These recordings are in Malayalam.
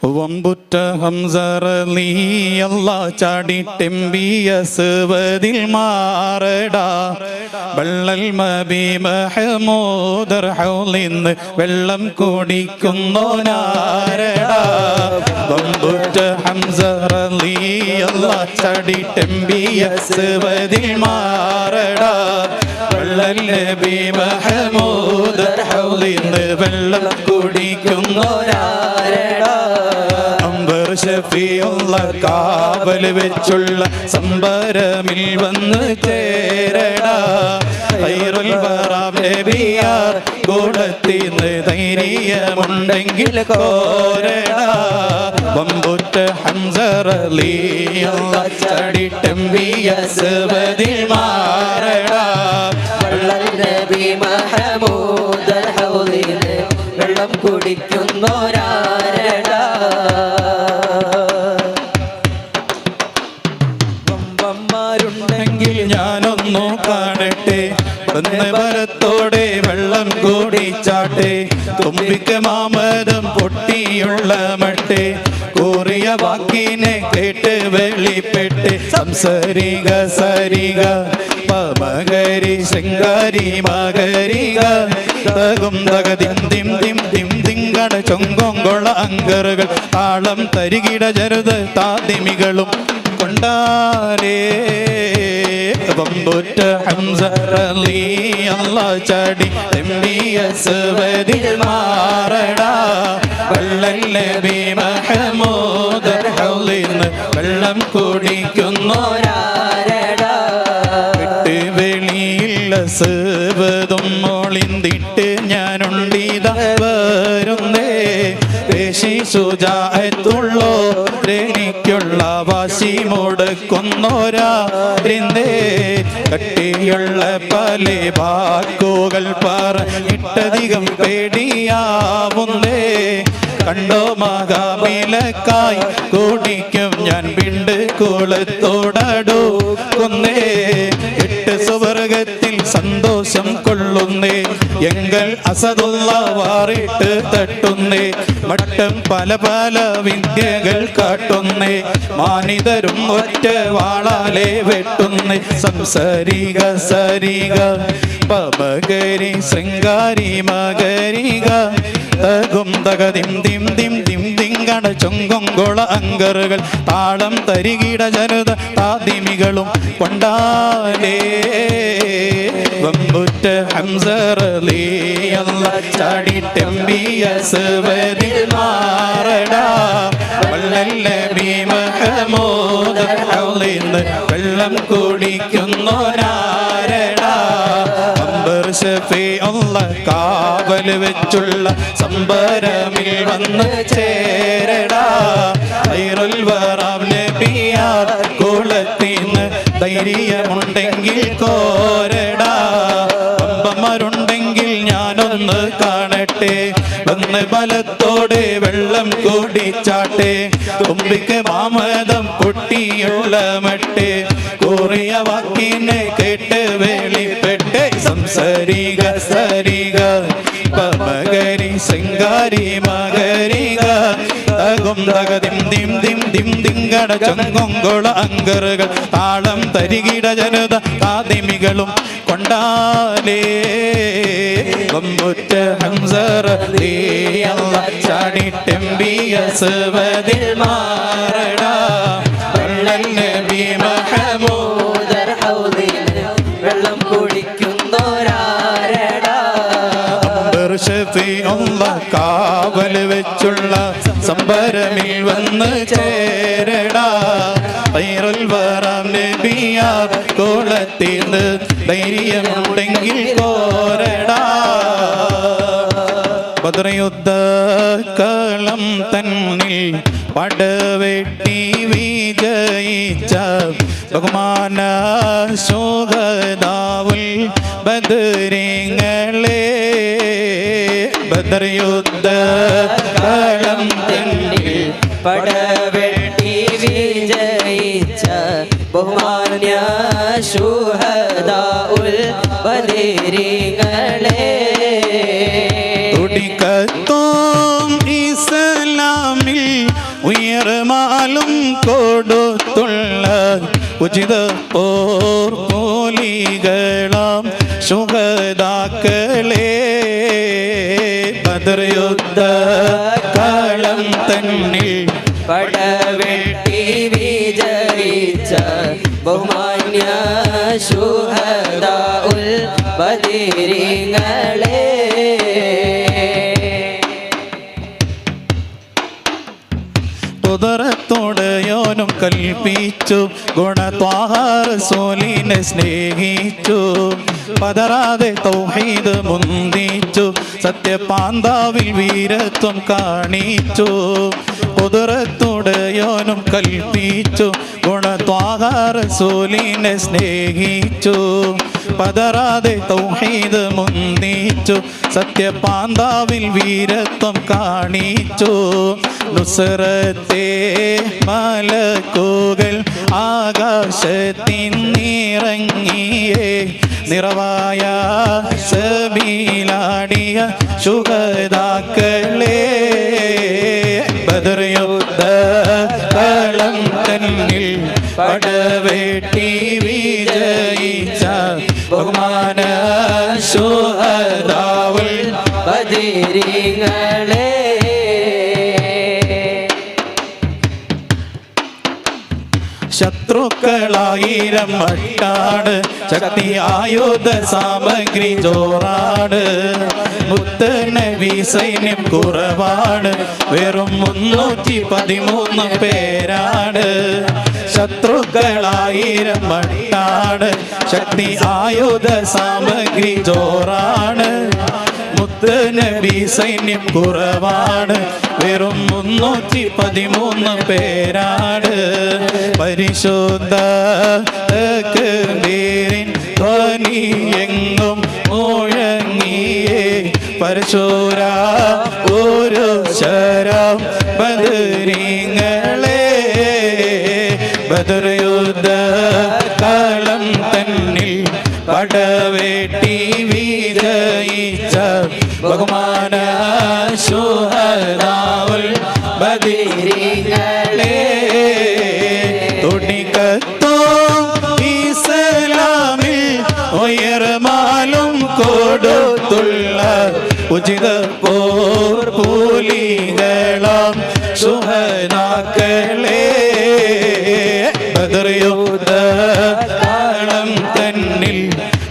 വമ്പുറ്റ ഹംസ റളിയല്ലാഹു ചാടിട്ടെമ്പിയ സുവദിൽ മാറടാ ബള്ളൽ മബി മഹമൂദർ ഹൗലിന്ന് വെള്ളം കുടിക്കുന്നോനാരടാ വമ്പുറ്റ ഹംസ റളിയല്ലാഹു ചാടിട്ടെമ്പിയ സുവദിൽ മാറടാ ബള്ളൽ നബി മഹമൂദർ ഹൗലിന്ന് വെള്ളം കുടിക്കുന്നോനാരടാ ഷഫീഉള്ള കാവൽ വെച്ചുള്ള സംബരമിൽ വന്ന് ചേരടാ ഖൈറുൽ വറാ നബിയാർ കൂടത്തിന്ന് ധൈര്യമുണ്ടെങ്കിൽ കോരടാ വമ്പുറ്റ ഹംസ റളിയല്ലാഹു ചാടിട്ടെമ്പിയ സുവദിൽ മാറടാ വള്ളൽ നബി മഹമൂദർ ഹൗലിന്ന് വെള്ളം കുടിക്കുന്നോരാരടാ ഞാനൊന്നു കാണട്ടെ വന്ന് വരത്തോടെ വെള്ളം കൂടിച്ചാട്ടെ തുമ്പിക്ക് മാമദം പൊട്ടിയുള്ള മട്ടെ കൂറിയ വാക്കിനെ കേട്ട് വെളിപ്പെട്ട് സംസരിക സരിക പമകരി ശൃംഗാരി മകരിക തകും തകതിം ദിം ദിം ദിം തിങ്കട ചൊങ്കൊങ്കൊള അങ്കറുകൾ താളം തരികിട ജരുത് താതിമികളും കൊണ്ടാരേ വമ്പുറ്റ ഹംസ റളിയല്ലാഹു ചാടിട്ടെമ്പിയ സുവദിൽ മാറടാ വള്ളൽ നബി മഹമൂദർ ഹൗലിന്ന് വെള്ളം കുടിക്കുന്നോരാരടാ വിട്ട് വെളിയില്ല സുവദും മോളിന്തിട്ട് ഞാനുണ്ടിതാ വരുന്നേ പേശി സുജാഅത്തുള്ളോരെനിക്കുള്ള വാശി മുടക്കുന്നോരാരിന്തേ കട്ടിയുള്ള പല വാക്കുകൾ പറഞ്ഞിട്ടധികം പേടിയാവുന്നേ കണ്ടോ മഹാമിലക്കായി കുടിക്കും ഞാൻ വിണ്ട് കുളത്തോടടുക്കുന്നേ എട്ട് സുവർഗത്തിൽ സന്തോഷം കൊള്ളുന്നേ എങ്കൽ അസദുള്ള വാറിട്ട് തട്ടുന്നേ മട്ടം പല പല വിദ്യകൾ കാട്ടുന്നേ മാനിതരും ഒറ്റ വാളാലെ വെട്ടുന്നേ സംസരിക സരിക പമകരി ശൃംഗാരി മകരിക തകും തകതിം ദിം ദിം ദിം തിങ്കട ചൊങ്കൊങ്കൊള അങ്കറുകൾ താളം തരികിട ജനുത താതിമികളും കൊണ്ടാലേ വമ്പുറ്റ ഹംസ റളിയല്ലാഹു ചാടിട്ടെമ്പിയ സുവദിൽ മാറടാ വള്ളൽ നബി മഹമൂദർ ഹൗലിന്ന് വെള്ളം കുടിക്കുന്നോരാരടാ ഷഫീഉള്ള കാവൽ വെച്ചുള്ള സംബരമിൽ വന്ന് ചേരടാ ഖൈറുൽ വറാ നബിയാർ കുളത്തിന്ന് ധൈര്യമുണ്ടെങ്കിൽ കോരടാ പമ്പന്മാരുണ്ടെങ്കിൽ ഞാനൊന്ന് കാണട്ടെ വന്ന് ബലത്തോടെ വെള്ളം കുടിച്ചാട്ടെ തുമ്പിക്ക് മാമദം പൊട്ടിയുള്ള മട്ടെ കൂറിയ വാക്കിനെ കേട്ട് വെളിപ്പെട്ട് സംസരിക സരിക പമകരി ശൃംഗാരി മകരിക തകും തകതിം ദിം ദിം ദിം തിങ്കട ചൊങ്കൊങ്കൊള അങ്കറുകൾ താളം തരികിട ജനുത താതിമികളും കൊണ്ടാലേ വമ്പുറ്റ ഹംസ റളിയല്ലാഹു ചാടിട്ടെമ്പിയ സുവദിൽ മാറടാ വള്ളൽ നബി മഹമൂദർ ഹൗലിന്ന് വെള്ളം കുടിക്കുന്നോരാരടാ ഷഫീഉള്ള കാവൽ വെച്ചുള്ള സംബരമിൽ വന്ന് ചേരടാ ഖൈറുൽ വറാ നബിയാർ കുളത്തിന്ന് ധൈര്യമുണ്ടെങ്കിൽ കോരടാ ബദർ യുദ്ധക്കളം തന്നിൽ പടവെട്ടി വിജയിച്ച ബഹുമാന ശുഹദാവുൽ ബദരിങ്ങളെ ബദർ യുദ്ധക്കളം തന്നിൽ പടവെട്ടി വിജയിച്ച ബഹുമാന്യ ശുഹദാഉൽ ബദരിങ്ങളെ തുടിക്കത്തോം ഇസ്ലാമി ഇസ്ലാമിൽ ഉയർമാലും കൊടുത്തുള്ള ഉചിത പോർപോലികളാം ശുഹദാക്കളെ ബദർ യുദ്ധ കാലം തന്നിൽ പടവെട്ടി വിജയിച്ച ബഹുമാന്യ ശുഹദാഉൽ ബദരീങ്ങളെ കുതിരത്തോടയോനും കൽപ്പിച്ചു ഗുണത്വാഹാറസൂലിനെ സ്നേഹിച്ചു പതറാതെ തൗഹീദ് മുന്തിച്ചു സത്യപാന്താവിൽ വീരത്വം കാണിച്ചു കുതിരത്തോടയോനും കൽപ്പിച്ചു ഗുണത്വാഹാറസൂലിനെ സ്നേഹിച്ചു പതറാതെ തൗഹീദ് മുന്തിച്ചു സത്യപാന്താവിൽ വീരത്വം കാണിച്ചു നുസ്രത്തെ മലക്കുകൾ ആകാശത്തിൻ നിറങ്ങിയേ നിറവായ സബീലാടിയ ശുഹദാക്കളെ ബദർ യുദ്ധ കളം തന്നിൽ പടവെട്ടി വിജയിച്ച ബഹുമാന ശുഹദാവുൽ ബദരീങ്ങളെ ശത്രുക്കളായിരം മട്ടാട് ശക്തി ആയുധ സാമഗ്രി ജോറാട് മുത്തനബി സൈന്യം കുറവാണ് വെറും 313 പേരാണ് ശത്രുക്കളായിരം മട്ടാട് ശക്തി ആയുധ സാമഗ്രി ജോറാണ് മുത്തനബി സൈന്യം കുറവാണ് വെറും 313 പേരാണ് പരിശുദ്ധ തക്ബീറിൻ ധ്വനി എങ്ങും മുഴങ്ങിയേ പരശുര ഒരു ശരം ബദരീങ്ങളെ ബദർ യുദ്ധ കളം തന്നിൽ പടവെട്ടി വിജയിച്ച ബഹുമാന ശുഹദാവുൽ ബദരീങ്ങളെ തുടിക്കത്തോ ഇസ്ലാമിൽ ഉയർമാലും കൊടുത്തുള്ള ഉചിത പോർപോലികളാം ശുഹദാക്കളെ ബദർ യുദ്ധ കാലം തന്നിൽ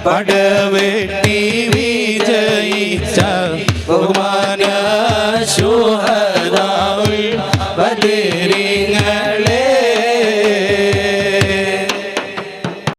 പടവെട്ടി വിജയിച്ച ബഹുമാന ശുഹദാവുൽ ബദരീങ്ങളെ